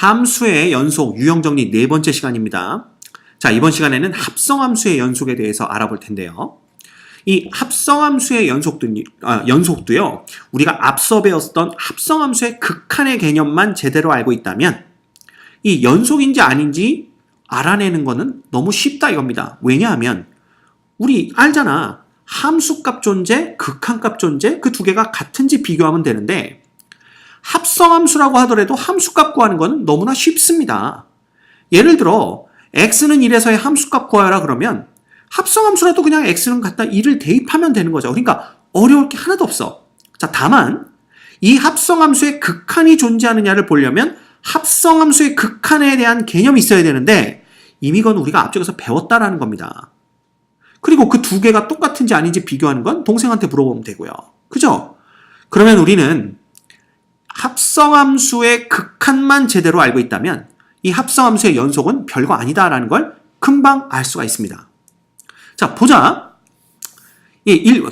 함수의 연속 유형정리 네 번째 시간입니다. 자, 이번 시간에는 합성함수의 연속에 대해서 알아볼 텐데요. 이 합성함수의 연속도요. 우리가 앞서 배웠던 합성함수의 극한의 개념만 제대로 알고 있다면 이 연속인지 아닌지 알아내는 거는 너무 쉽다 이겁니다. 왜냐하면 우리 알잖아. 함수값 존재, 극한값 존재 그 두 개가 같은지 비교하면 되는데 합성함수라고 하더라도 함수값 구하는 건 너무나 쉽습니다. 예를 들어 x는 1에서의 함수값 구하라 그러면 합성함수라도 그냥 x는 갖다 1을 대입하면 되는 거죠. 그러니까 어려울 게 하나도 없어. 자, 다만 이 합성함수의 극한이 존재하느냐를 보려면 합성함수의 극한에 대한 개념이 있어야 되는데 이미 그건 우리가 앞쪽에서 배웠다라는 겁니다. 그리고 그 두 개가 똑같은지 아닌지 비교하는 건 동생한테 물어보면 되고요. 그죠? 그러면 우리는 합성함수의 극한만 제대로 알고 있다면 이 합성함수의 연속은 별거 아니다라는 걸 금방 알 수가 있습니다. 자, 보자.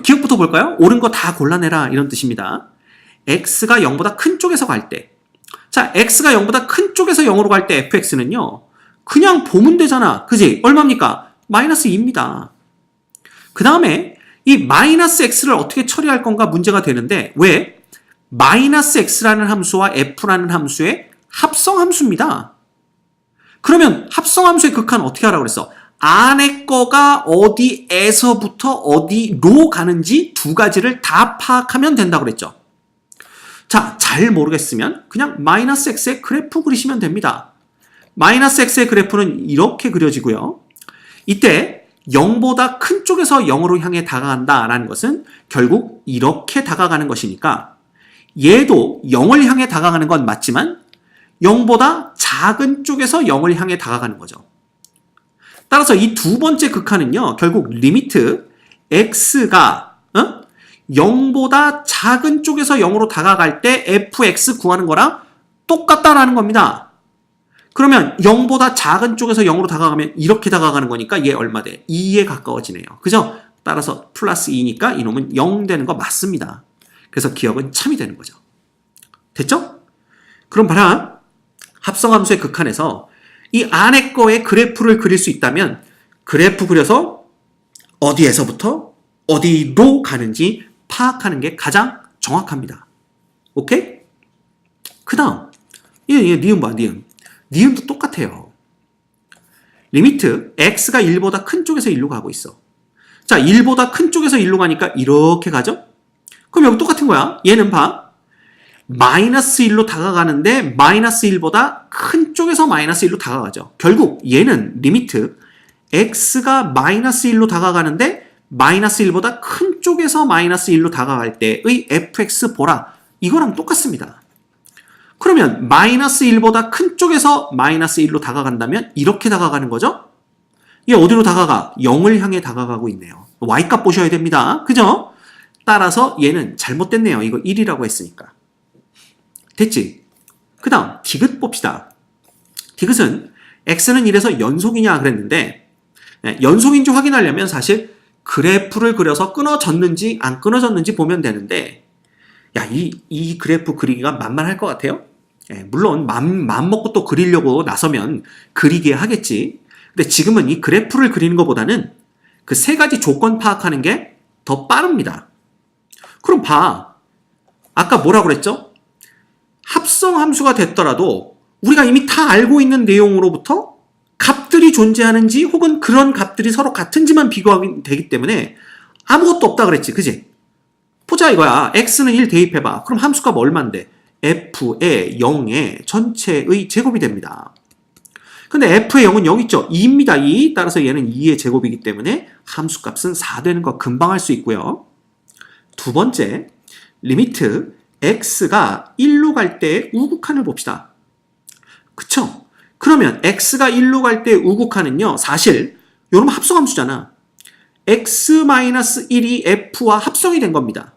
기억부터 볼까요? 옳은 거 다 골라내라 이런 뜻입니다. x가 0보다 큰 쪽에서 갈 때, 자, x가 0보다 큰 쪽에서 0으로 갈 때 fx는요 그냥 보면 되잖아. 그지? 얼마입니까? 마이너스 2입니다. 그 다음에 이 마이너스 x를 어떻게 처리할 건가 문제가 되는데 왜? 마이너스 x라는 함수와 f라는 함수의 합성함수입니다. 그러면 합성함수의 극한 어떻게 하라고 그랬어? 안에 거가 어디에서부터 어디로 가는지 두 가지를 다 파악하면 된다고 그랬죠. 자, 잘 모르겠으면 그냥 마이너스 x의 그래프 그리시면 됩니다. 마이너스 x의 그래프는 이렇게 그려지고요. 이때 0보다 큰 쪽에서 0으로 향해 다가간다라는 것은 결국 이렇게 다가가는 것이니까 얘도 0을 향해 다가가는 건 맞지만 0보다 작은 쪽에서 0을 향해 다가가는 거죠. 따라서 이 두 번째 극한은요. 결국 리미트 x가 0보다 작은 쪽에서 0으로 다가갈 때 fx 구하는 거랑 똑같다라는 겁니다. 그러면 0보다 작은 쪽에서 0으로 다가가면 이렇게 다가가는 거니까 얘 얼마 돼? 2에 가까워지네요. 그죠? 따라서 플러스 2니까 이놈은 0 되는 거 맞습니다. 그래서 기억은 참이 되는 거죠. 됐죠? 그럼 봐라. 합성함수의 극한에서 이 안에 거의 그래프를 그릴 수 있다면 그래프 그려서 어디에서부터 어디로 가는지 파악하는 게 가장 정확합니다. 오케이? 그 다음 니은 봐, 니은. 니은도 똑같아요. 리미트 x가 1보다 큰 쪽에서 1로 가고 있어. 자, 1보다 큰 쪽에서 1로 가니까 이렇게 가죠? 그럼 여기 똑같은 거야. 얘는 봐. 마이너스 1로 다가가는데 마이너스 1보다 큰 쪽에서 마이너스 1로 다가가죠. 결국 얘는 리미트 x가 마이너스 1로 다가가는데 마이너스 1보다 큰 쪽에서 마이너스 1로 다가갈 때의 fx 보라. 이거랑 똑같습니다. 그러면 마이너스 1보다 큰 쪽에서 마이너스 1로 다가간다면 이렇게 다가가는 거죠? 얘 어디로 다가가? 0을 향해 다가가고 있네요. y값 보셔야 됩니다. 그죠? 따라서 얘는 잘못됐네요. 이거 1이라고 했으니까. 됐지? 그 다음 디귿 봅시다. 디귿은 x는 1에서 연속이냐 그랬는데 연속인지 확인하려면 사실 그래프를 그려서 끊어졌는지 안 끊어졌는지 보면 되는데 야, 이 그래프 그리기가 만만할 것 같아요? 물론 맘 먹고 또 그리려고 나서면 그리게 하겠지. 근데 지금은 이 그래프를 그리는 것보다는 그 세 가지 조건 파악하는 게 더 빠릅니다. 그럼 봐. 아까 뭐라고 그랬죠? 합성함수가 됐더라도 우리가 이미 다 알고 있는 내용으로부터 값들이 존재하는지 혹은 그런 값들이 서로 같은지만 비교하면 되기 때문에 아무것도 없다 그랬지. 그지? 보자 이거야. x는 1 대입해봐. 그럼 함수값 얼만데? f의 0의 전체의 제곱이 됩니다. 근데 f의 0은 0 있죠? 2입니다. 2. 따라서 얘는 2의 제곱이기 때문에 함수값은 4 되는 거 금방 할 수 있고요. 두 번째, 리미트 x가 1로 갈 때 우극한을 봅시다. 그쵸? 그러면 x가 1로 갈 때 우극한은요. 사실 요놈 합성함수잖아. x-1이 f와 합성이 된 겁니다.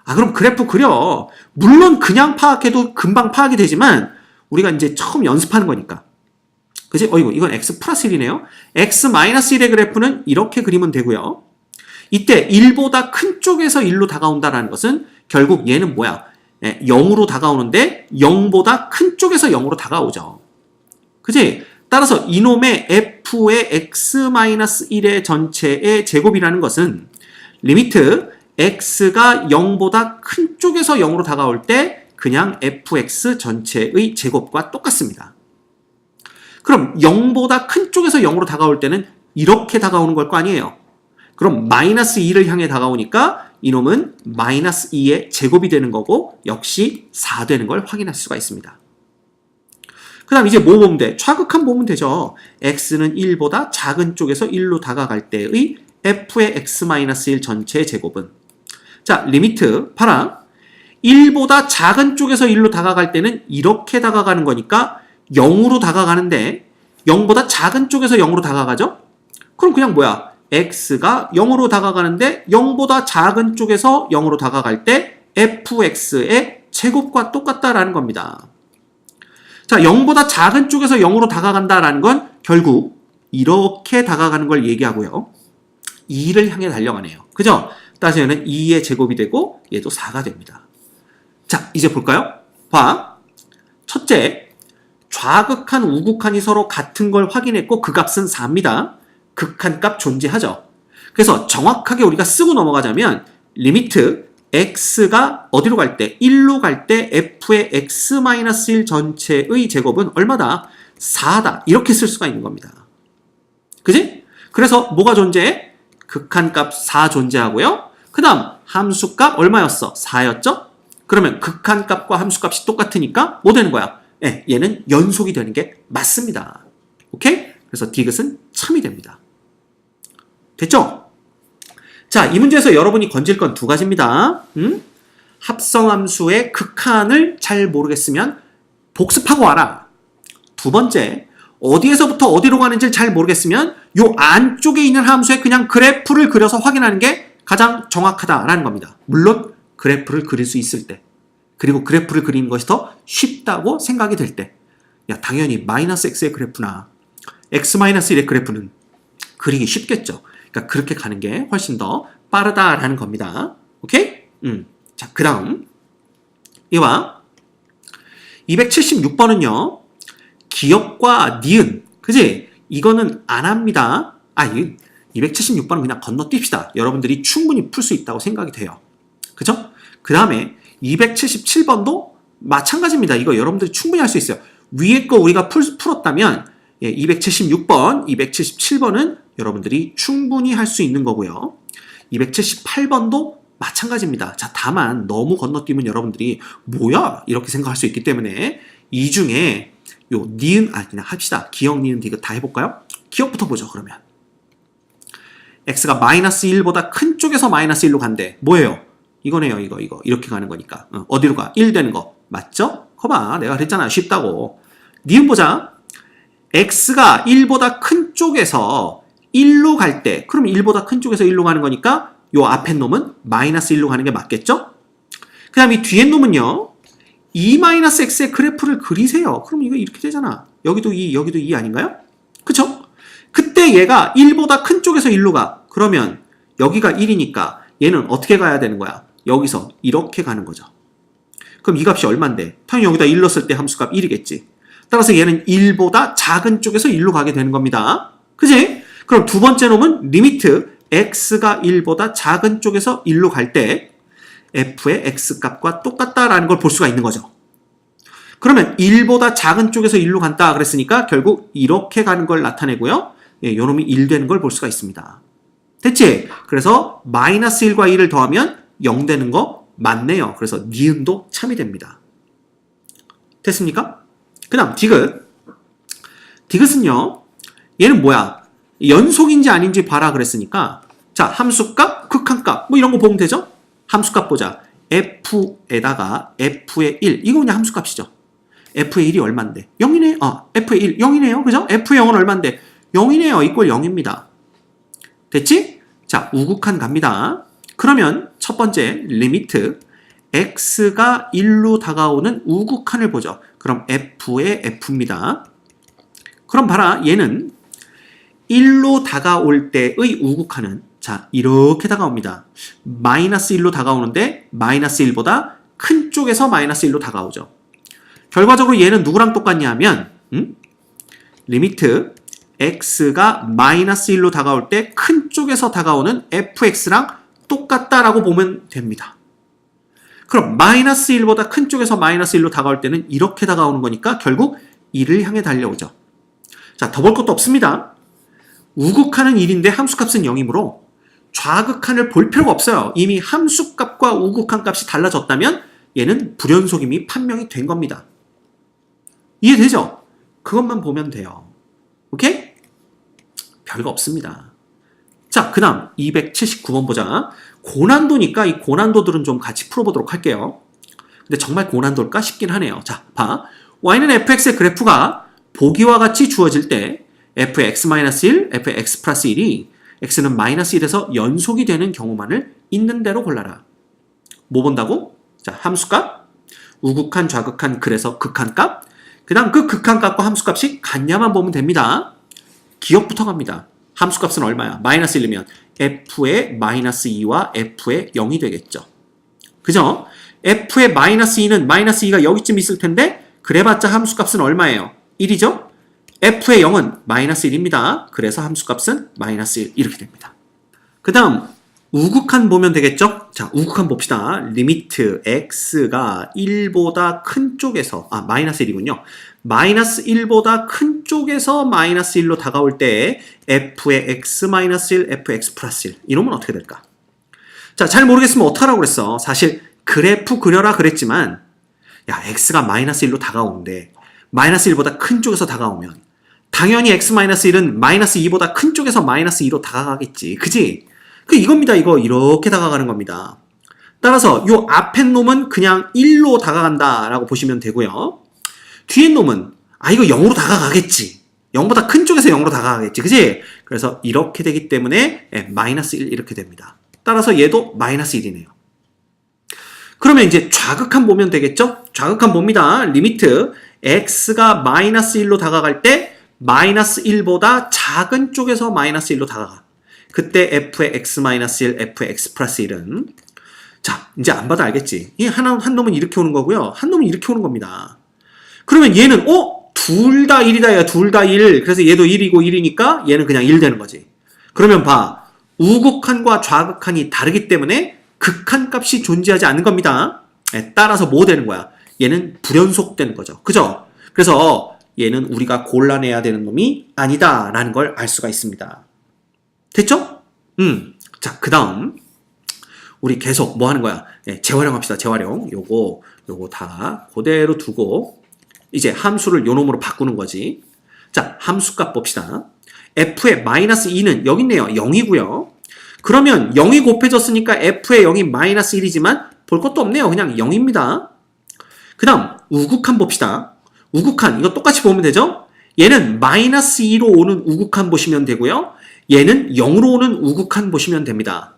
아, 그럼 그래프 그려. 물론 그냥 파악해도 금방 파악이 되지만 우리가 이제 처음 연습하는 거니까. 그치? 이건 x 플러스 1이네요. x-1의 그래프는 이렇게 그리면 되고요. 이때 1보다 큰 쪽에서 1로 다가온다는 것은 결국 얘는 뭐야? 0으로 다가오는데 0보다 큰 쪽에서 0으로 다가오죠. 그지? 따라서 이놈의 f의 x-1의 전체의 제곱이라는 것은 리미트 x가 0보다 큰 쪽에서 0으로 다가올 때 그냥 fx 전체의 제곱과 똑같습니다. 그럼 0보다 큰 쪽에서 0으로 다가올 때는 이렇게 다가오는 걸 거 아니에요. 그럼 마이너스 2를 향해 다가오니까 이놈은 마이너스 2의 제곱이 되는 거고 역시 4 되는 걸 확인할 수가 있습니다. 그 다음 이제 뭐 보면 돼? 좌극한 보면 되죠. x는 1보다 작은 쪽에서 1로 다가갈 때의 f의 x-1 전체의 제곱은 자, 리미트 봐라. 1보다 작은 쪽에서 1로 다가갈 때는 이렇게 다가가는 거니까 0으로 다가가는데 0보다 작은 쪽에서 0으로 다가가죠? 그럼 그냥 뭐야? x가 0으로 다가가는데 0보다 작은 쪽에서 0으로 다가갈 때 fx의 제곱과 똑같다라는 겁니다. 자, 0보다 작은 쪽에서 0으로 다가간다라는 건 결국 이렇게 다가가는 걸 얘기하고요. 2를 향해 달려가네요. 그죠? 따라서 얘는 2의 제곱이 되고 얘도 4가 됩니다. 자, 이제 볼까요? 봐. 첫째, 좌극한, 우극한이 서로 같은 걸 확인했고 그 값은 4입니다. 극한값 존재하죠. 그래서 정확하게 우리가 쓰고 넘어가자면 리미트 x가 어디로 갈 때? 1로 갈 때 f의 x-1 전체의 제곱은 얼마다? 4다. 이렇게 쓸 수가 있는 겁니다. 그지? 그래서 뭐가 존재해? 극한값 4 존재하고요. 그 다음 함수값 얼마였어? 4였죠? 그러면 극한값과 함수값이 똑같으니까 뭐 되는 거야? 얘는 연속이 되는 게 맞습니다. 오케이? 그래서 디귿은 참이 됩니다. 됐죠? 자, 이 문제에서 여러분이 건질 건 두 가지입니다. 합성함수의 극한을 잘 모르겠으면 복습하고 와라. 두 번째, 어디에서부터 어디로 가는지 잘 모르겠으면 요 안쪽에 있는 함수에 그냥 그래프를 그려서 확인하는 게 가장 정확하다라는 겁니다. 물론 그래프를 그릴 수 있을 때, 그리고 그래프를 그리는 것이 더 쉽다고 생각이 될 때, 야, 당연히 마이너스 x의 그래프나 x-1의 그래프는 그리기 쉽겠죠. 그러니까 그렇게 가는 게 훨씬 더 빠르다라는 겁니다. 오케이? 자, 그 다음 이거 봐. 276번은요. 기역과 니은. 그지? 이거는 안 합니다. 276번은 그냥 건너뜁시다. 여러분들이 충분히 풀 수 있다고 생각이 돼요. 그죠? 그 다음에 277번도 마찬가지입니다. 이거 여러분들이 충분히 할 수 있어요. 위에 거 우리가 풀었다면 276번, 277번은 여러분들이 충분히 할 수 있는 거고요. 278번도 마찬가지입니다. 자, 다만 너무 건너뛰면 여러분들이 뭐야? 이렇게 생각할 수 있기 때문에 이 중에 요 니은, 그냥 합시다. 기역, 니은, 디귿 다 해볼까요? 기역부터 보죠, 그러면. x가 마이너스 1보다 큰 쪽에서 마이너스 1로 간대. 뭐예요? 이거네요, 이거. 이렇게 가는 거니까. 어디로 가? 1 되는 거. 맞죠? 거봐, 내가 그랬잖아. 쉽다고. 니은 보자. x가 1보다 큰 쪽에서 1로 갈 때, 그럼 1보다 큰 쪽에서 1로 가는 거니까 요 앞에 놈은 마이너스 1로 가는 게 맞겠죠? 그 다음 이 뒤에 놈은요. 2-x의 그래프를 그리세요. 그럼 이거 이렇게 되잖아. 여기도 2, 여기도 2 아닌가요? 그쵸? 그때 얘가 1보다 큰 쪽에서 1로 가. 그러면 여기가 1이니까 얘는 어떻게 가야 되는 거야? 여기서 이렇게 가는 거죠. 그럼 이 값이 얼만데? 당연히 여기다 1 넣었을 때 함수값 1이겠지. 따라서 얘는 1보다 작은 쪽에서 1로 가게 되는 겁니다. 그지? 그럼 두 번째 놈은 리미트 x가 1보다 작은 쪽에서 1로 갈 때 f의 x값과 똑같다라는 걸 볼 수가 있는 거죠. 그러면 1보다 작은 쪽에서 1로 간다 그랬으니까 결국 이렇게 가는 걸 나타내고요. 요 놈이 1 되는 걸 볼 수가 있습니다. 됐지? 그래서 마이너스 1과 1을 더하면 0 되는 거 맞네요. 그래서 니은도 참이 됩니다. 됐습니까? 그 다음 디귿. 디귿은요. 얘는 뭐야? 연속인지 아닌지 봐라 그랬으니까 자, 함수값, 극한값 뭐 이런 거 보면 되죠? 함수값 보자. f에다가 f의 1. 이거 그냥 함수값이죠. f의 1이 얼만데? 0이네. f의 1, 0이네요. 그죠? f의 0은 얼만데? 0이네요. 이꼴 0입니다. 됐지? 자, 우극한 갑니다. 그러면 첫 번째 리미트 x가 1로 다가오는 우극한을 보죠. 그럼 f의 f입니다. 그럼 봐라. 얘는 1로 다가올 때의 우극한은 자, 이렇게 다가옵니다. 마이너스 1로 다가오는데 마이너스 1보다 큰 쪽에서 마이너스 1로 다가오죠. 결과적으로 얘는 누구랑 똑같냐 하면 리미트 x가 마이너스 1로 다가올 때 큰 쪽에서 다가오는 fx랑 똑같다라고 보면 됩니다. 그럼 마이너스 1보다 큰 쪽에서 마이너스 1로 다가올 때는 이렇게 다가오는 거니까 결국 1을 향해 달려오죠. 자, 더 볼 것도 없습니다. 우극한은 1인데 함수값은 0이므로 좌극한을 볼 필요가 없어요. 이미 함수값과 우극한 값이 달라졌다면 얘는 불연속임이 판명이 된 겁니다. 이해되죠? 그것만 보면 돼요. 오케이? 별거 없습니다. 자, 그 다음 279번 보자. 고난도니까 이 고난도들은 좀 같이 풀어보도록 할게요. 근데 정말 고난도일까 싶긴 하네요. 자, 봐. y는 fx의 그래프가 보기와 같이 주어질 때 fx-1, fx 플러스 1이 x는 마이너스 1에서 연속이 되는 경우만을 있는 대로 골라라. 뭐 본다고? 자, 함수값, 우극한, 좌극한, 그래서 극한값. 그 다음 그 극한값과 함수값이 같냐만 보면 됩니다. 기억부터 갑니다. 함수값은 얼마야? 마이너스 1이면 f의 마이너스 2와 f의 0이 되겠죠. 그죠? f의 마이너스 2는 마이너스 2가 여기쯤 있을 텐데 그래봤자 함수값은 얼마예요? 1이죠? f의 0은 마이너스 1입니다. 그래서 함수값은 마이너스 1 이렇게 됩니다. 그 다음 우극한 보면 되겠죠? 자, 우극한 봅시다. 리미트 x가 1보다 큰 쪽에서 마이너스 1이군요. 마이너스 1보다 큰 쪽에서 마이너스 1로 다가올 때 f의 x-1, fx 플러스 1 이러면 어떻게 될까? 자, 잘 모르겠으면 어떡하라고 그랬어? 사실 그래프 그려라 그랬지만 야, x가 마이너스 1로 다가오는데 마이너스 1보다 큰 쪽에서 다가오면 당연히 x-1은 마이너스 2보다 큰 쪽에서 마이너스 2로 다가가겠지. 그지? 이겁니다. 이거 이렇게 다가가는 겁니다. 따라서 요 앞에 놈은 그냥 1로 다가간다라고 보시면 되고요. 뒤에 놈은 이거 0으로 다가가겠지. 0보다 큰 쪽에서 0으로 다가가겠지. 그지? 그래서 이렇게 되기 때문에 마이너스 1 이렇게 됩니다. 따라서 얘도 마이너스 1이네요. 그러면 이제 좌극한 보면 되겠죠? 좌극한 봅니다. 리미트 x가 마이너스 1로 다가갈 때 마이너스 1보다 작은 쪽에서 마이너스 1로 다가가. 그때 f의 x-1, f의 x 플러스 1은 자, 이제 안 봐도 알겠지. 한 놈은 이렇게 오는 거고요. 한 놈은 이렇게 오는 겁니다. 그러면 얘는 둘 다 1이다. 야, 둘 다 1. 그래서 얘도 1이고 1이니까 얘는 그냥 1 되는 거지. 그러면 봐. 우극한과 좌극한이 다르기 때문에 극한값이 존재하지 않는 겁니다. 따라서 뭐 되는 거야? 얘는 불연속 되는 거죠. 그죠? 그래서 얘는 우리가 골라내야 되는 놈이 아니다라는 걸 알 수가 있습니다. 됐죠? 자, 그 다음 우리 계속 뭐 하는 거야? 재활용 합시다. 재활용. 요거 다 그대로 두고 이제 함수를 요 놈으로 바꾸는 거지. 자, 함수값 봅시다. f의 마이너스 2는 여기 있네요. 0이고요. 그러면 0이 곱해졌으니까 f의 0이 마이너스 1이지만 볼 것도 없네요. 그냥 0입니다. 그 다음 우극한 봅시다. 우극한 이거 똑같이 보면 되죠? 얘는 마이너스 2로 오는 우극한 보시면 되고요. 얘는 0으로 오는 우극한 보시면 됩니다.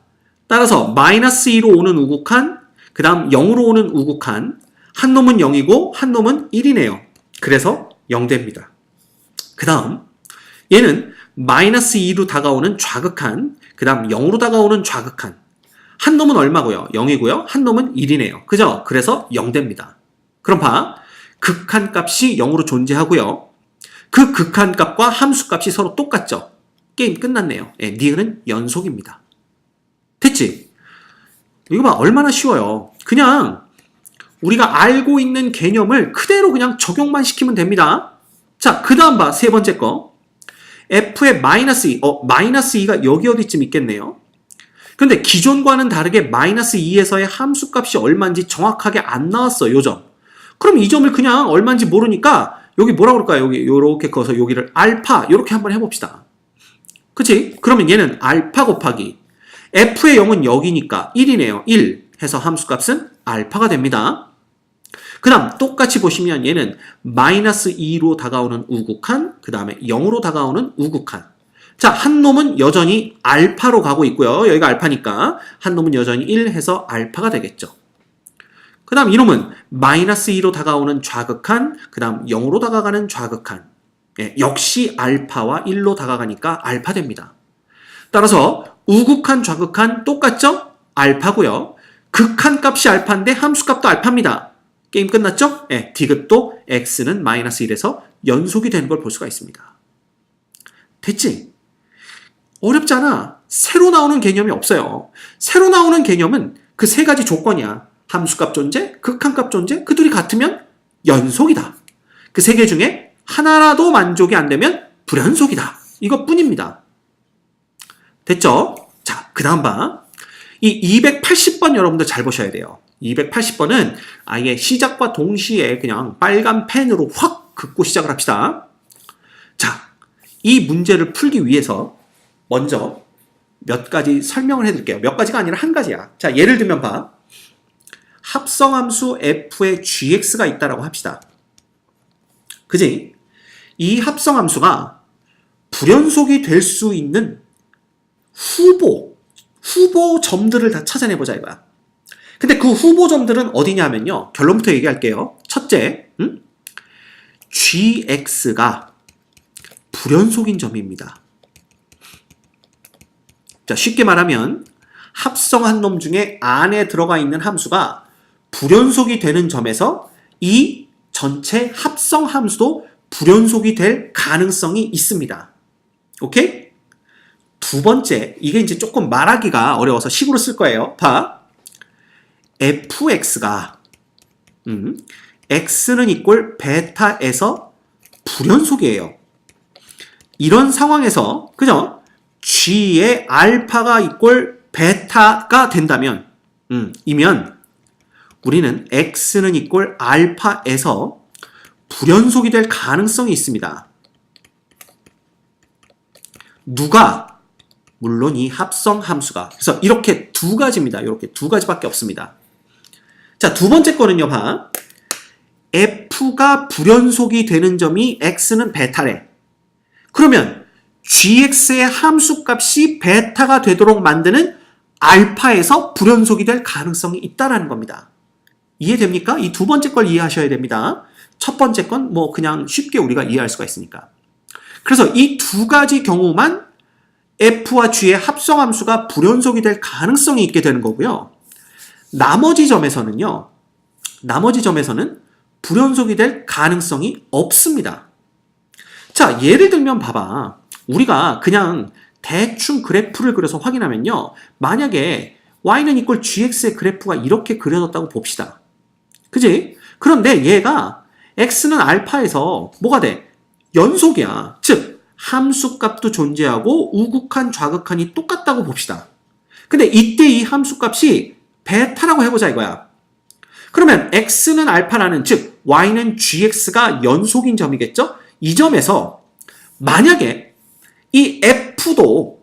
따라서 마이너스 2로 오는 우극한, 그 다음 0으로 오는 우극한, 한 놈은 0이고 한 놈은 1이네요. 그래서 0됩니다. 그 다음 얘는 마이너스 2로 다가오는 좌극한, 그 다음 0으로 다가오는 좌극한. 한 놈은 얼마고요? 0이고요. 한 놈은 1이네요. 그죠? 그래서 0됩니다. 그럼 봐. 극한값이 0으로 존재하고요. 그 극한값과 함수값이 서로 똑같죠? 게임 끝났네요. 니은은 연속입니다. 됐지? 이거 봐. 얼마나 쉬워요. 그냥 우리가 알고 있는 개념을 그대로 그냥 적용만 시키면 됩니다. 자, 그 다음 봐. 세 번째 거. f의 마이너스 2. 마이너스 2가 여기 어디쯤 있겠네요. 근데 기존과는 다르게 마이너스 2에서의 함수값이 얼마인지 정확하게 안 나왔어요. 요 점. 그럼 이 점을 그냥 얼마인지 모르니까 여기 뭐라 그럴까요? 여기 요렇게 커서 여기를 알파 요렇게 한번 해봅시다. 그치? 그러면 얘는 알파 곱하기 f의 0은 여기니까 1이네요. 1 해서 함수값은 알파가 됩니다. 그 다음 똑같이 보시면 얘는 마이너스 2로 다가오는 우극한, 그 다음에 0으로 다가오는 우극한. 자, 한 놈은 여전히 알파로 가고 있고요. 여기가 알파니까 한 놈은 여전히 1 해서 알파가 되겠죠. 그 다음 이놈은 마이너스 2로 다가오는 좌극한, 그 다음 0으로 다가가는 좌극한. 역시 알파와 1로 다가가니까 알파 됩니다. 따라서 우극한, 좌극한 똑같죠? 알파고요. 극한 값이 알파인데 함수값도 알파입니다. 게임 끝났죠? 디귿도 x는 마이너스 1에서 연속이 되는 걸 볼 수가 있습니다. 됐지? 어렵잖아. 새로 나오는 개념이 없어요. 새로 나오는 개념은 그 세 가지 조건이야. 함수값 존재, 극한값 존재, 그 둘이 같으면 연속이다. 그 세 개 중에 하나라도 만족이 안 되면 불연속이다. 이것뿐입니다. 됐죠? 자, 그 다음 봐. 이 280번 여러분들 잘 보셔야 돼요. 280번은 아예 시작과 동시에 그냥 빨간 펜으로 확 긋고 시작을 합시다. 자, 이 문제를 풀기 위해서 먼저 몇 가지 설명을 해드릴게요. 몇 가지가 아니라 한 가지야. 자, 예를 들면 봐. 합성함수 f에 gx가 있다라고 합시다. 그지? 이 합성함수가 불연속이 될 수 있는 후보 점들을 다 찾아내보자 이거야. 근데 그 후보 점들은 어디냐면요. 결론부터 얘기할게요. 첫째, gx가 불연속인 점입니다. 자, 쉽게 말하면 합성한 놈 중에 안에 들어가 있는 함수가 불연속이 되는 점에서 이 전체 합성 함수도 불연속이 될 가능성이 있습니다. 오케이? 두 번째, 이게 이제 조금 말하기가 어려워서 식으로 쓸 거예요. 봐. fx가 x는 이꼴 베타에서 불연속이에요. 이런 상황에서 그죠? g의 알파가 이꼴 베타가 된다면 이면 우리는 x는 이꼴 알파에서 불연속이 될 가능성이 있습니다. 누가? 물론 이 합성 함수가. 그래서 이렇게 두 가지입니다. 이렇게 두 가지밖에 없습니다. 자, 두 번째 거는요, 봐. f가 불연속이 되는 점이 x는 베타래. 그러면 gx의 함수값이 베타가 되도록 만드는 알파에서 불연속이 될 가능성이 있다라는 겁니다. 이해됩니까? 이 두 번째 걸 이해하셔야 됩니다. 첫 번째 건 뭐 그냥 쉽게 우리가 이해할 수가 있으니까. 그래서 이 두 가지 경우만 f와 g의 합성함수가 불연속이 될 가능성이 있게 되는 거고요. 나머지 점에서는 불연속이 될 가능성이 없습니다. 자, 예를 들면 봐봐. 우리가 그냥 대충 그래프를 그려서 확인하면요. 만약에 y는 이꼴 gx의 그래프가 이렇게 그려졌다고 봅시다. 그지? 그런데 얘가 x는 알파에서 뭐가 돼? 연속이야. 즉 함수값도 존재하고 우극한 좌극한이 똑같다고 봅시다. 근데 이때 이 함수값이 베타라고 해보자 이거야. 그러면 x는 알파라는 즉 y는 gx가 연속인 점이겠죠? 이 점에서 만약에 이 f도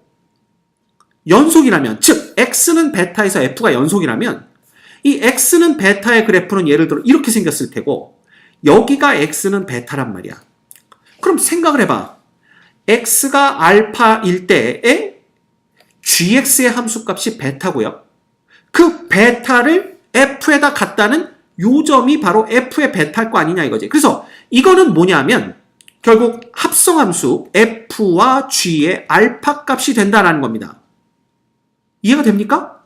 연속이라면 즉 x는 베타에서 f가 연속이라면 이 x는 베타의 그래프는 예를 들어 이렇게 생겼을 테고 여기가 x는 베타란 말이야. 그럼 생각을 해봐. x가 알파일 때에 gx의 함수값이 베타고요. 그 베타를 f에다 갖다는 요 점이 바로 f의 베타일 거 아니냐 이거지. 그래서 이거는 뭐냐면 결국 합성함수 f와 g의 알파 값이 된다는 겁니다. 이해가 됩니까?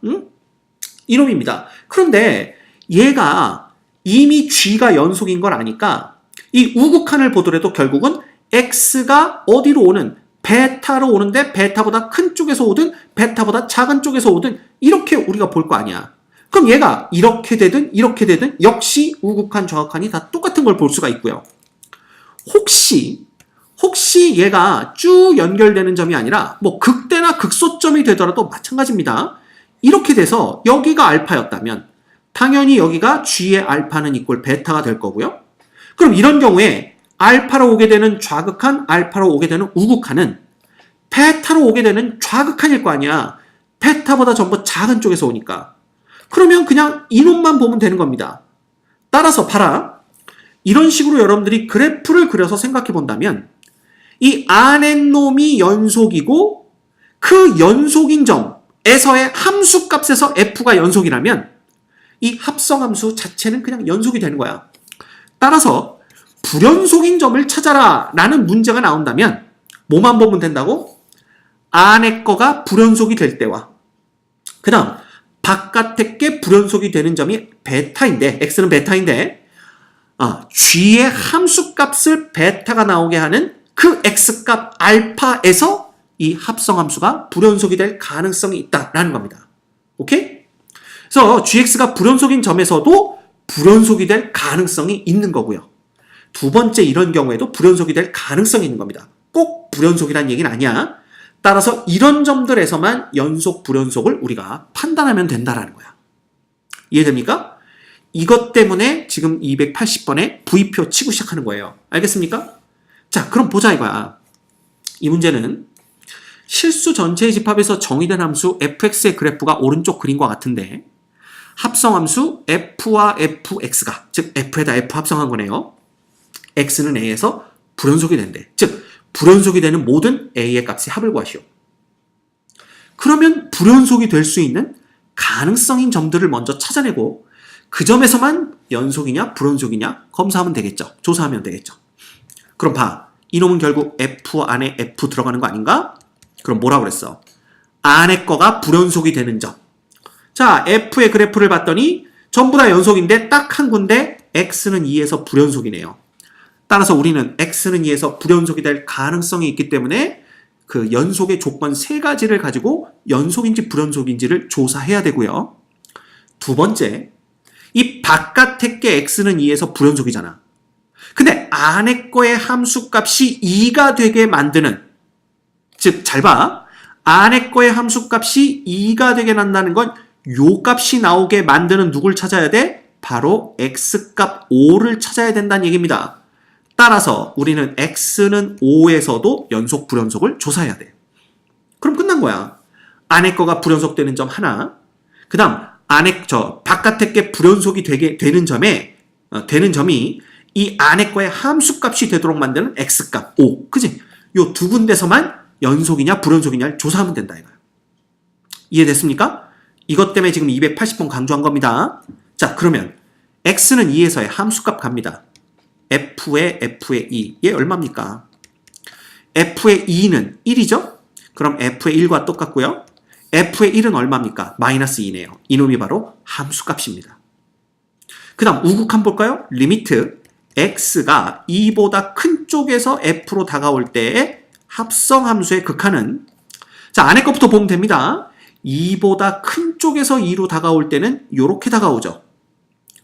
이놈입니다. 그런데 얘가 이미 g가 연속인 걸 아니까 이 우극한을 보더라도 결국은 x가 어디로 오는? 베타로 오는데 베타보다 큰 쪽에서 오든 베타보다 작은 쪽에서 오든 이렇게 우리가 볼 거 아니야. 그럼 얘가 이렇게 되든 역시 우극한 좌극한이 다 똑같은 걸 볼 수가 있고요. 혹시 얘가 쭉 연결되는 점이 아니라 뭐 극대나 극소점이 되더라도 마찬가지입니다. 이렇게 돼서 여기가 알파였다면 당연히 여기가 g의 알파는 이꼴 베타가 될 거고요. 그럼 이런 경우에 알파로 오게 되는 좌극한, 알파로 오게 되는 우극한은 베타로 오게 되는 좌극한일 거 아니야. 베타보다 전부 작은 쪽에서 오니까. 그러면 그냥 이놈만 보면 되는 겁니다. 따라서 봐라. 이런 식으로 여러분들이 그래프를 그려서 생각해 본다면 이 안에 놈이 연속이고 그 연속인 점에서의 함수값에서 f가 연속이라면 이 합성함수 자체는 그냥 연속이 되는 거야. 따라서 불연속인 점을 찾아라 라는 문제가 나온다면 뭐만 보면 된다고? 안에 거가 불연속이 될 때와 그 다음 바깥에 게 불연속이 되는 점이 베타인데 x는 베타인데 g의 함수값을 베타가 나오게 하는 그 x값 알파에서 이 합성함수가 불연속이 될 가능성이 있다라는 겁니다. 오케이? 그래서 gx가 불연속인 점에서도 불연속이 될 가능성이 있는 거고요. 두 번째 이런 경우에도 불연속이 될 가능성이 있는 겁니다. 꼭 불연속이란 얘기는 아니야. 따라서 이런 점들에서만 연속 불연속을 우리가 판단하면 된다라는 거야. 이해됩니까? 이것 때문에 지금 280번에 V표 치고 시작하는 거예요. 알겠습니까? 자, 그럼 보자 이거야. 이 문제는 실수 전체의 집합에서 정의된 함수 fx의 그래프가 오른쪽 그림과 같은데 합성함수 f와 fx가, 즉 f에다 f 합성한 거네요. x는 a에서 불연속이 된대. 즉 불연속이 되는 모든 a의 값의 합을 구하시오. 그러면 불연속이 될 수 있는 가능성인 점들을 먼저 찾아내고 그 점에서만 연속이냐 불연속이냐 검사하면 되겠죠. 조사하면 되겠죠. 그럼 봐. 이놈은 결국 f 안에 f 들어가는 거 아닌가? 그럼 뭐라고 그랬어? 안에 거가 불연속이 되는 점. 자, f의 그래프를 봤더니 전부 다 연속인데 딱 한 군데 x는 2에서 불연속이네요. 따라서 우리는 x는 2에서 불연속이 될 가능성이 있기 때문에 그 연속의 조건 세 가지를 가지고 연속인지 불연속인지를 조사해야 되고요. 두 번째, 이 바깥의 게 x는 2에서 불연속이잖아. 근데 안에 거의 함수값이 2가 되게 만드는, 즉 잘 봐. 안에 거의 함수값이 2가 되게 난다는 건 요 값이 나오게 만드는 누굴 찾아야 돼? 바로 x값 5를 찾아야 된다는 얘기입니다. 따라서 우리는 x는 5에서도 연속 불연속을 조사해야 돼. 그럼 끝난 거야. 안에 거가 불연속되는 점 하나, 그 다음 바깥의 게 불연속이 되는 점이 이 안에 거의 함수값이 되도록 만드는 x값 5. 그지? 요 두 군데서만 연속이냐 불연속이냐를 조사하면 된다 이거야. 이해됐습니까? 이것 때문에 지금 280번 강조한 겁니다. 자, 그러면 x는 2에서의 함수값 갑니다. f의 2. 얘 얼마입니까? f의 2는 1이죠? 그럼 f의 1과 똑같고요. f의 1은 얼마입니까? 마이너스 2네요. 이놈이 바로 함수값입니다. 그 다음 우극 한번 볼까요? 리미트 x가 2보다 큰 쪽에서 f로 다가올 때의 합성함수의 극한은, 자, 안에 것부터 보면 됩니다. 2보다 큰 쪽에서 2로 다가올 때는 이렇게 다가오죠.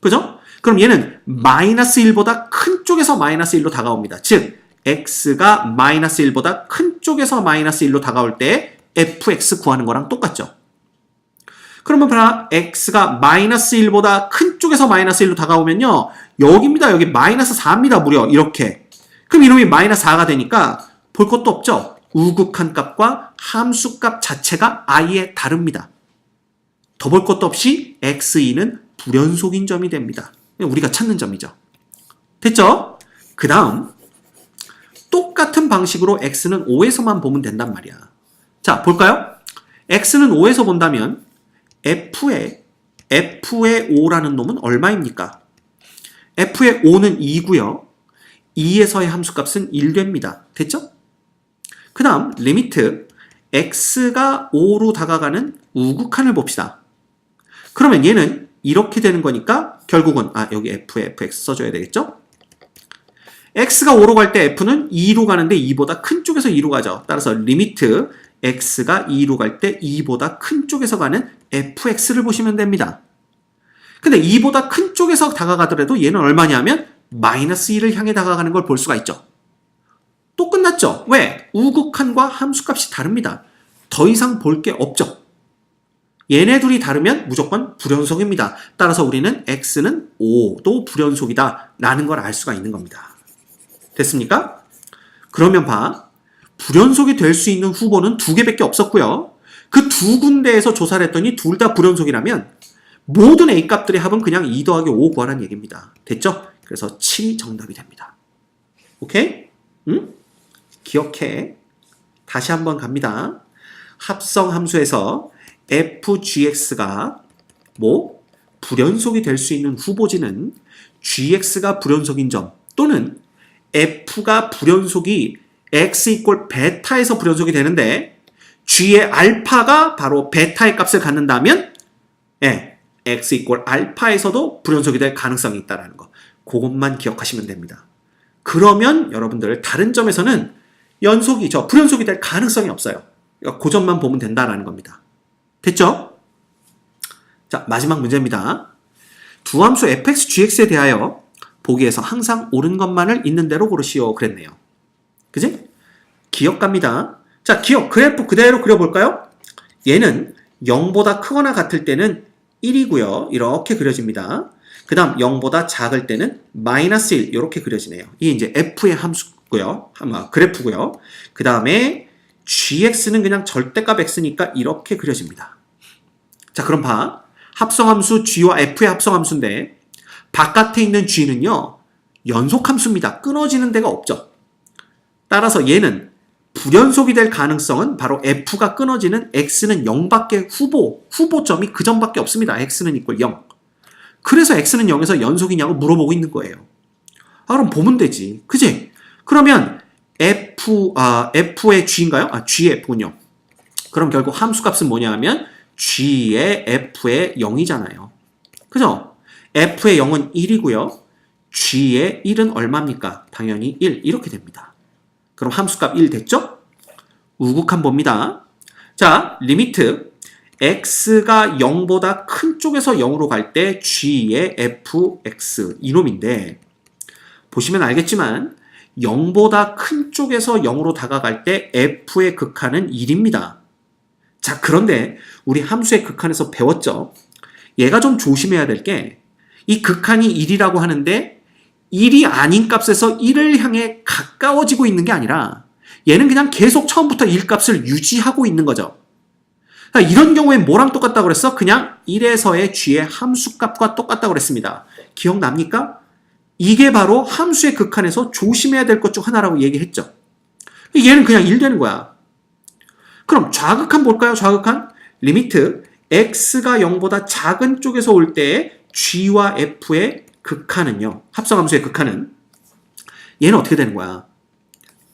그죠? 그럼 얘는 마이너스 1보다 큰 쪽에서 마이너스 1로 다가옵니다. 즉 x가 마이너스 1보다 큰 쪽에서 마이너스 1로 다가올 때 fx 구하는 거랑 똑같죠. 그러면 봐라. x가 마이너스 1보다 큰 쪽에서 마이너스 1로 다가오면요. 여기입니다. 여기 마이너스 4입니다. 무려 이렇게. 그럼 이놈이 마이너스 4가 되니까 볼 것도 없죠. 우극한 값과 함수값 자체가 아예 다릅니다. 더 볼 것도 없이 x2는 불연속인 점이 됩니다. 우리가 찾는 점이죠. 됐죠? 그 다음 똑같은 방식으로 x는 5에서만 보면 된단 말이야. 자, 볼까요? x는 5에서 본다면 f의 5라는 놈은 얼마입니까? f의 5는 2고요. 2에서의 함수값은 1 됩니다. 됐죠? 그 다음 리미트 x가 5로 다가가는 우극한을 봅시다. 그러면 얘는 이렇게 되는 거니까 결국은 여기 f에 fx 써줘야 되겠죠? x가 5로 갈 때 f는 2로 가는데 2보다 큰 쪽에서 2로 가죠. 따라서 리미트 x가 2로 갈 때 2보다 큰 쪽에서 가는 fx를 보시면 됩니다. 근데 2보다 큰 쪽에서 다가가더라도 얘는 얼마냐면 마이너스 2를 향해 다가가는 걸 볼 수가 있죠. 또 끝났죠? 왜? 우극한과 함수값이 다릅니다. 더 이상 볼 게 없죠. 얘네 둘이 다르면 무조건 불연속입니다. 따라서 우리는 x는 5도 불연속이다 라는 걸 알 수가 있는 겁니다. 됐습니까? 그러면 봐. 불연속이 될 수 있는 후보는 2개밖에 없었고요. 그 두 군데에서 조사를 했더니 둘 다 불연속이라면 모든 A값들의 합은 그냥 2 더하기 5 구하라는 얘기입니다. 됐죠? 그래서 7이 정답이 됩니다. 오케이? 응? 기억해. 다시 한번 갑니다. 합성함수에서 fgx가 불연속이 될 수 있는 후보지는 gx가 불연속인 점 또는 f가 불연속이 x 이꼴 베타에서 불연속이 되는데 g의 알파가 바로 베타의 값을 갖는다면 x 이꼴 알파에서도 불연속이 될 가능성이 있다는 거. 그것만 기억하시면 됩니다. 그러면 여러분들 다른 점에서는 불연속이 될 가능성이 없어요. 그러니까 그 점만 보면 된다라는 겁니다. 됐죠? 자, 마지막 문제입니다. 두 함수 fx, gx에 대하여 보기에서 항상 옳은 것만을 있는 대로 고르시오 그랬네요. 그지? 기억 갑니다. 자, 기억 그래프 그대로 그려볼까요? 얘는 0보다 크거나 같을 때는 1이고요. 이렇게 그려집니다. 그 다음 0보다 작을 때는 마이너스 1 이렇게 그려지네요. 이게 이제 f의 함수고요. 그래프고요. 그 다음에 gx는 그냥 절대값 x니까 이렇게 그려집니다. 자, 그럼 봐. 합성함수 g와 f의 합성함수인데 바깥에 있는 g는요. 연속함수입니다. 끊어지는 데가 없죠. 따라서 얘는 불연속이 될 가능성은 바로 f가 끊어지는 x는 0밖에 후보점이 그 점밖에 없습니다. x는 equal 0. 그래서 x는 0에서 연속이냐고 물어보고 있는 거예요. 그럼 보면 되지. 그지? 그러면 f의 g인가요? g의 f군요. 그럼 결국 함수값은 뭐냐 하면 g의 f의 0이잖아요. 그죠? f의 0은 1이고요. g의 1은 얼마입니까? 당연히 1 이렇게 됩니다. 그럼 함수값 1 됐죠? 우극한 봅니다. 자, 리미트 x가 0보다 큰 쪽에서 0으로 갈 때 g의 fx 이놈인데 보시면 알겠지만 0보다 큰 쪽에서 0으로 다가갈 때 f의 극한은 1입니다. 자, 그런데 우리 함수의 극한에서 배웠죠? 얘가 좀 조심해야 될 게 이 극한이 1이라고 하는데 1이 아닌 값에서 1을 향해 가까워지고 있는 게 아니라 얘는 그냥 계속 처음부터 1값을 유지하고 있는 거죠. 그러니까 이런 경우엔 뭐랑 똑같다고 그랬어? 그냥 1에서의 g의 함수값과 똑같다고 그랬습니다. 기억납니까? 이게 바로 함수의 극한에서 조심해야 될 것 중 하나라고 얘기했죠. 얘는 그냥 1 되는 거야. 그럼 좌극한 볼까요? 좌극한? 리미트 x가 0보다 작은 쪽에서 올 때 g와 f의 극한은요. 합성함수의 극한은 얘는 어떻게 되는 거야?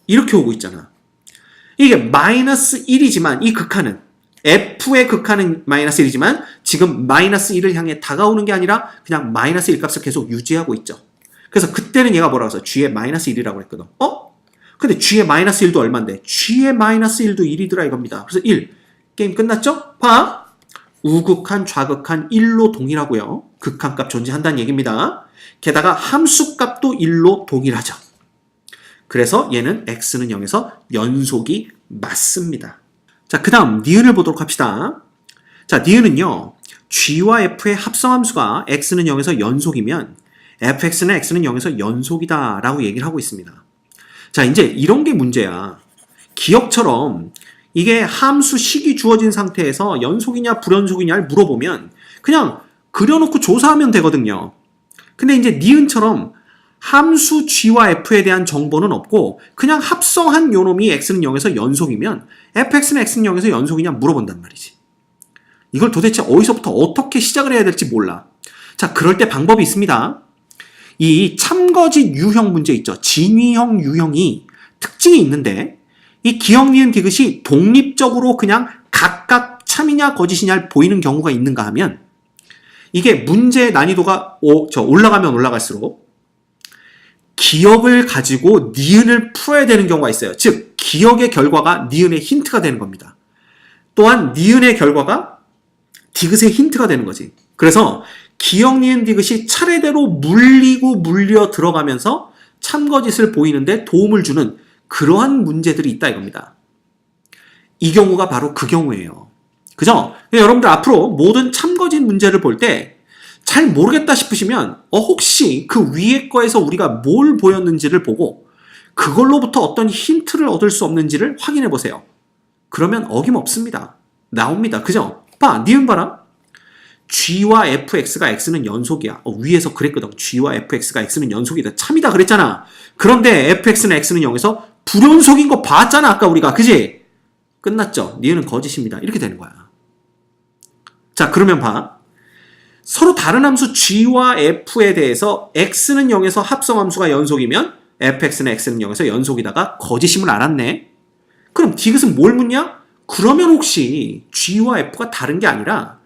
이렇게 오고 있잖아. 이게 마이너스 1이지만 이 극한은 f의 극한은 마이너스 1이지만 지금 마이너스 1을 향해 다가오는 게 아니라 그냥 마이너스 1값을 계속 유지하고 있죠. 그래서 그때는 얘가 뭐라고 해서 g의 마이너스 1이라고 했거든. 근데 g의 마이너스 1도 얼만데? g의 마이너스 1도 1이더라 이겁니다. 그래서 1. 게임 끝났죠? 봐. 우극한, 좌극한 1로 동일하고요. 극한값 존재한다는 얘기입니다. 게다가 함수값도 1로 동일하죠. 그래서 얘는 x는 0에서 연속이 맞습니다. 자, 그 다음 니은을 보도록 합시다. 자, 니은은요. g와 f의 합성함수가 x는 0에서 연속이면 fx는 x는 0에서 연속이다 라고 얘기를 하고 있습니다. 자, 이제 이런 게 문제야. 기억처럼 이게 함수식이 주어진 상태에서 연속이냐 불연속이냐를 물어보면 그냥 그려놓고 조사하면 되거든요. 근데 이제 니은처럼 함수 g와 f에 대한 정보는 없고 그냥 합성한 요놈이 x는 0에서 연속이면 fx는 x는 0에서 연속이냐 물어본단 말이지. 이걸 도대체 어디서부터 어떻게 시작을 해야 될지 몰라. 자, 그럴 때 방법이 있습니다. 이 참거짓 유형 문제 있죠. 진위형 유형이 특징이 있는데 이 기역, 니은, 디귿이 독립적으로 그냥 각각 참이냐 거짓이냐 보이는 경우가 있는가 하면 이게 문제의 난이도가 올라가면 올라갈수록 기역을 가지고 니은을 풀어야 되는 경우가 있어요. 즉 기역의 결과가 니은의 힌트가 되는 겁니다. 또한 니은의 결과가 디귿의 힌트가 되는 거지. 그래서 기역, 니은, 디귿이 차례대로 물려 들어가면서 참거짓을 보이는데 도움을 주는 그러한 문제들이 있다 이겁니다. 이 경우가 바로 그 경우예요. 그죠? 여러분들 앞으로 모든 참거짓 문제를 볼 때 잘 모르겠다 싶으시면 혹시 그 위에 거에서 우리가 뭘 보였는지를 보고 그걸로부터 어떤 힌트를 얻을 수 없는지를 확인해 보세요. 그러면 어김없습니다. 나옵니다. 그죠? 봐, 니은 봐라. g와 fx가 x는 연속이야. 위에서 그랬거든. g와 fx가 x는 연속이다. 참이다 그랬잖아. 그런데 fx는 x는 0에서 불연속인 거 봤잖아. 아까 우리가. 그지? 끝났죠. 니은은 거짓입니다. 이렇게 되는 거야. 자, 그러면 봐. 서로 다른 함수 g와 f에 대해서 x는 0에서 합성함수가 연속이면 fx는 x는 0에서 연속이다가 거짓임을 알았네. 그럼 디귿은 뭘 묻냐? 그러면 혹시 g와 f가 다른 게 아니라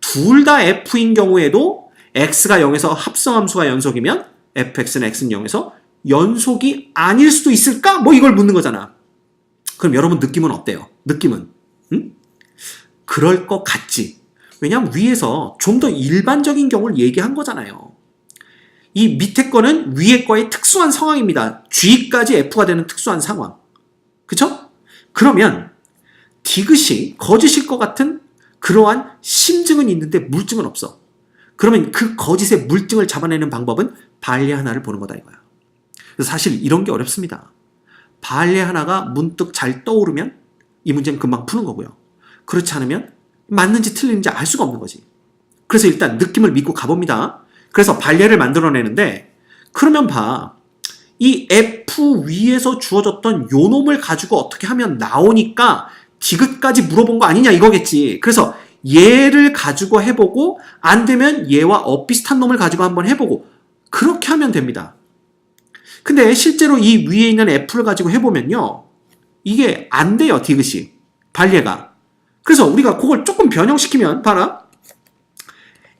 둘 다 f인 경우에도 x가 0에서 합성함수가 연속이면 fx는 x는 0에서 연속이 아닐 수도 있을까? 뭐 이걸 묻는 거잖아. 그럼 여러분 느낌은 어때요? 느낌은? 응? 그럴 것 같지. 왜냐하면 위에서 좀 더 일반적인 경우를 얘기한 거잖아요. 이 밑에 거는 위에 거의 특수한 상황입니다. G까지 F가 되는 특수한 상황. 그쵸? 그러면 디귿이 거짓일 것 같은 그러한 심증은 있는데 물증은 없어. 그러면 그 거짓의 물증을 잡아내는 방법은 발레 하나를 보는 거다 이거야. 그래서 사실 이런 게 어렵습니다. 발레 하나가 문득 잘 떠오르면 이 문제는 금방 푸는 거고요. 그렇지 않으면 맞는지 틀리는지 알 수가 없는 거지. 그래서 일단 느낌을 믿고 가봅니다. 그래서 발레를 만들어내는데 그러면 봐. 이 F 위에서 주어졌던 요 놈을 가지고 어떻게 하면 나오니까 디귿까지 물어본 거 아니냐 이거겠지. 그래서 얘를 가지고 해보고 안 되면 얘와 엇비슷한 놈을 가지고 한번 해보고 그렇게 하면 됩니다. 근데 실제로 이 위에 있는 F를 가지고 해보면요. 이게 안 돼요. 디귿이. 발레가. 그래서 우리가 그걸 조금 변형시키면 봐라.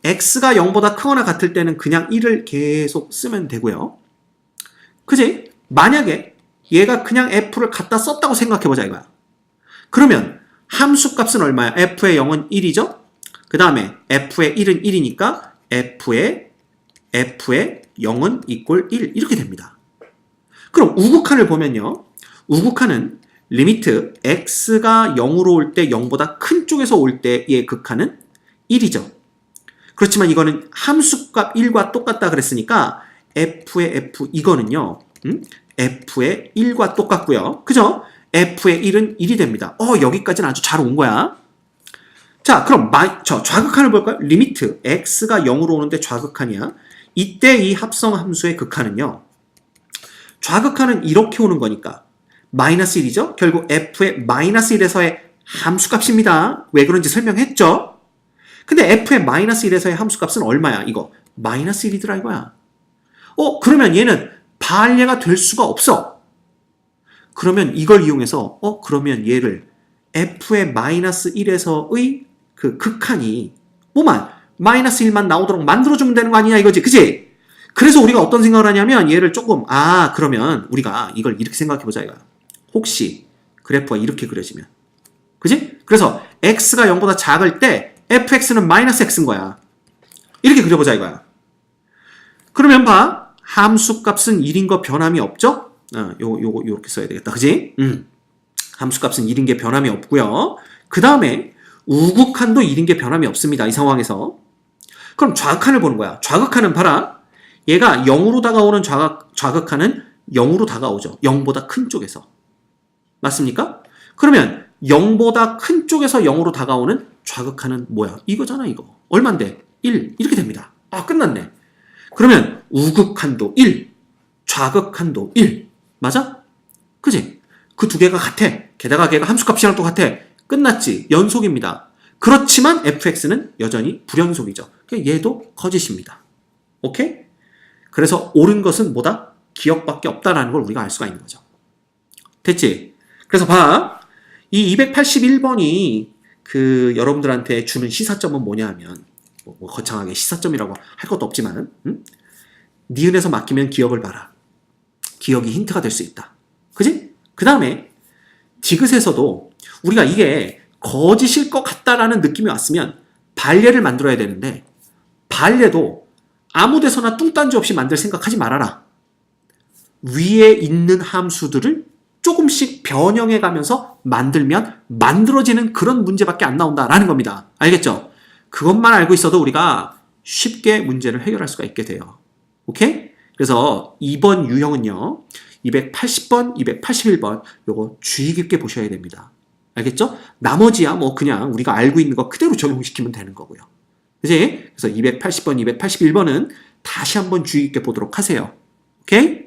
x가 0보다 크거나 같을 때는 그냥 1을 계속 쓰면 되고요. 그지? 만약에 얘가 그냥 f를 갖다 썼다고 생각해보자 이거야. 그러면 함수값은 얼마야? f의 0은 1이죠? 그 다음에 f의 1은 1이니까 f의 0은 이꼴 1 이렇게 됩니다. 그럼 우극한을 보면요. 우극한은 리미트 x가 0으로 올 때 0보다 큰 쪽에서 올 때의 극한은 1이죠. 그렇지만 이거는 함수값 1과 똑같다 그랬으니까 f의 f 이거는요. f의 1과 똑같고요. 그죠? f의 1은 1이 됩니다. 여기까지는 아주 잘 온 거야. 자, 그럼 좌극한을 볼까요? 리미트 x가 0으로 오는데 좌극한이야. 이때 이 합성 함수의 극한은요. 좌극한은 이렇게 오는 거니까 마이너스 1이죠? 결국 f의 마이너스 1에서의 함수값입니다. 왜 그런지 설명했죠? 근데 f의 마이너스 1에서의 함수값은 얼마야? 이거 마이너스 1이더라 이거야. 그러면 얘는 발레가 될 수가 없어. 그러면 이걸 이용해서 그러면 얘를 f의 마이너스 1에서의 그 극한이 뭐만 마이너스 1만 나오도록 만들어주면 되는 거 아니냐 이거지. 그치? 그래서 우리가 어떤 생각을 하냐면 얘를 조금 그러면 우리가 이걸 이렇게 생각해보자 이거야. 혹시 그래프가 이렇게 그려지면 그지? 그래서 x가 0보다 작을 때 fx는 마이너스 x인 거야. 이렇게 그려보자 이거야. 그러면 봐. 함수값은 1인 거 변함이 없죠? 요렇게 써야 되겠다. 그지? 함수값은 1인 게 변함이 없고요. 그 다음에 우극한도 1인 게 변함이 없습니다. 이 상황에서. 그럼 좌극한을 보는 거야. 좌극한은 봐라. 얘가 0으로 다가오는 좌극한은 0으로 다가오죠. 0보다 큰 쪽에서. 맞습니까? 그러면 0보다 큰 쪽에서 0으로 다가오는 좌극한은 뭐야? 이거잖아 이거. 얼만데? 1. 이렇게 됩니다. 끝났네. 그러면 우극한도 1, 좌극한도 1. 맞아? 그지? 그 두 개가 같아. 게다가 걔가 함수값이랑 똑같아. 끝났지. 연속입니다. 그렇지만 fx는 여전히 불연속이죠. 얘도 거짓입니다. 오케이? 그래서 옳은 것은 뭐다? 기억밖에 없다라는 걸 우리가 알 수가 있는 거죠. 됐지? 그래서 봐. 이 281번이 그 여러분들한테 주는 시사점은 뭐냐 하면 뭐 거창하게 시사점이라고 할 것도 없지만 니은에서 맡기면 기억을 봐라. 기억이 힌트가 될 수 있다. 그지? 그 다음에 디귿에서도 우리가 이게 거짓일 것 같다라는 느낌이 왔으면 발레를 만들어야 되는데 발레도 아무 데서나 뚱딴지 없이 만들 생각하지 말아라. 위에 있는 함수들을 조금씩 변형해 가면서 만들면 만들어지는 그런 문제밖에 안 나온다라는 겁니다. 알겠죠? 그것만 알고 있어도 우리가 쉽게 문제를 해결할 수가 있게 돼요. 오케이? 그래서 이번 유형은요. 280번, 281번 요거 주의 깊게 보셔야 됩니다. 알겠죠? 나머지야 뭐 그냥 우리가 알고 있는 거 그대로 적용시키면 되는 거고요. 그치? 그래서 280번, 281번은 다시 한번 주의 깊게 보도록 하세요. 오케이?